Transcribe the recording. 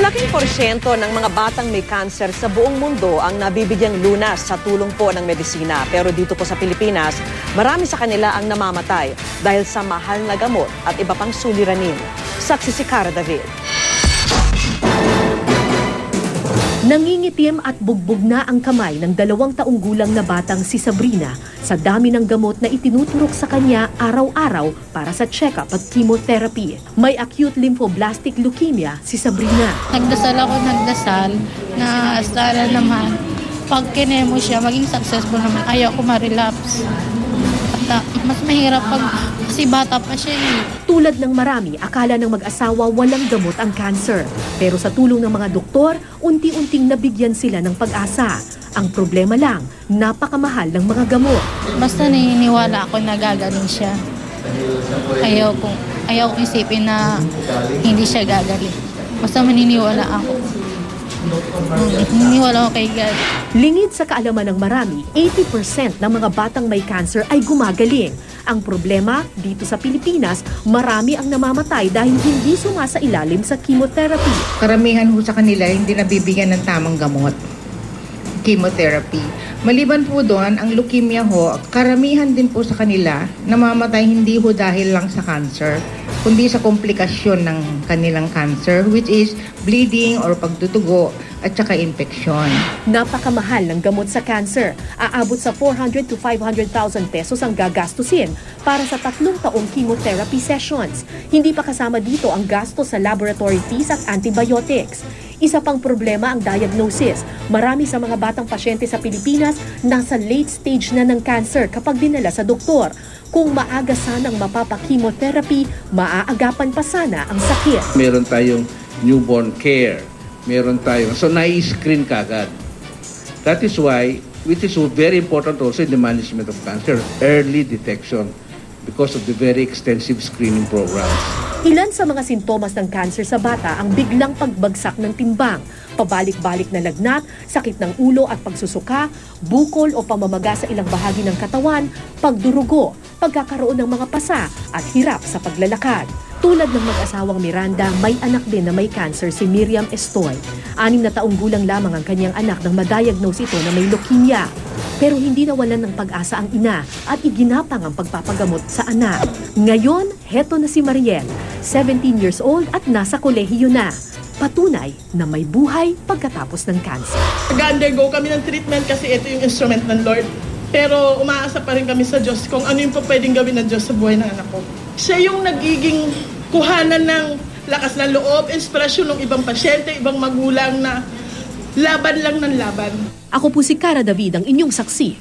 Malaking porsyento ng mga batang may cancer sa buong mundo ang nabibigyang lunas sa tulong po ng medisina. Pero dito po sa Pilipinas, marami sa kanila ang namamatay dahil sa mahal na gamot at iba pang suliranin. Saksi si Cara David. Nangingitim at bugbog na ang kamay ng 2 taong gulang na batang si Sabrina sa dami ng gamot na itinuturok sa kanya araw-araw para sa check-up at chemotherapy. May acute lymphoblastic leukemia si Sabrina. Nagdasal na sana naman pag kinemo siya, maging successful naman. Ayaw ko ma-relapse. At mas mahirap kasi bata pa siya eh. Tulad ng marami, akala ng mag-asawa walang gamot ang cancer. Pero sa tulong ng mga doktor, unti-unting nabigyan sila ng pag-asa. Ang problema lang, napakamahal ng mga gamot. Basta naniniwala ako na gagaling siya. Ayaw ko isipin na hindi siya gagaling. Basta maniniwala ako. Naniniwala ako kay God. Lingid sa kaalaman ng marami, 80% ng mga batang may cancer ay gumagaling. Ang problema, dito sa Pilipinas, marami ang namamatay dahil hindi sumasailalim sa chemotherapy. Karamihan ho sa kanila hindi nabibigyan ng tamang gamot, chemotherapy. Maliban po doon, ang leukemia ho, karamihan din po sa kanila namamatay hindi ho dahil lang sa cancer, kundi sa komplikasyon ng kanilang cancer, which is bleeding or pagdudugo at saka infeksyon. Napakamahal ng gamot sa cancer. Aabot sa 400 to 500,000 pesos ang gagastusin para sa 3 taong chemotherapy sessions. Hindi pa kasama dito ang gasto sa laboratory fees at antibiotics. Isa pang problema ang diagnosis. Marami sa mga batang pasyente sa Pilipinas nasa late stage na ng cancer kapag dinala sa doktor. Kung maaga sanang mapapa-chemotherapy, maaagapan pa sana ang sakit. Meron tayong newborn care. Meron tayong, so nai-screen kagad. That is why, which is very important also in the management of cancer, early detection because of the very extensive screening programs. Ilan sa mga sintomas ng cancer sa bata ang biglang pagbagsak ng timbang, pabalik-balik na lagnat, sakit ng ulo at pagsusuka, bukol o pamamaga sa ilang bahagi ng katawan, pagdurugo, pagkakaroon ng mga pasa at hirap sa paglalakad. Tulad ng mag-asawang Miranda, may anak din na may cancer si Miriam Estoy. 6 na taong gulang lamang ang kanyang anak nang ma-diagnose ito na may leukemia. Pero hindi nawalan ng pag-asa ang ina at iginapang ang pagpapagamot sa anak. Ngayon, heto na si Mariel, 17 years old at nasa kolehiyo na. Patunay na may buhay pagkatapos ng cancer. Nag-undergo kami ng treatment kasi ito yung instrument ng Lord. Pero umaasa pa rin kami sa Diyos kung ano yung pwedeng gawin ng Diyos sa buhay ng anak ko. Siya yung nagiging kuhanan ng lakas ng loob, inspirasyon ng ibang pasyente, ibang magulang na laban lang ng laban. Ako po si Cara David, ang inyong saksi.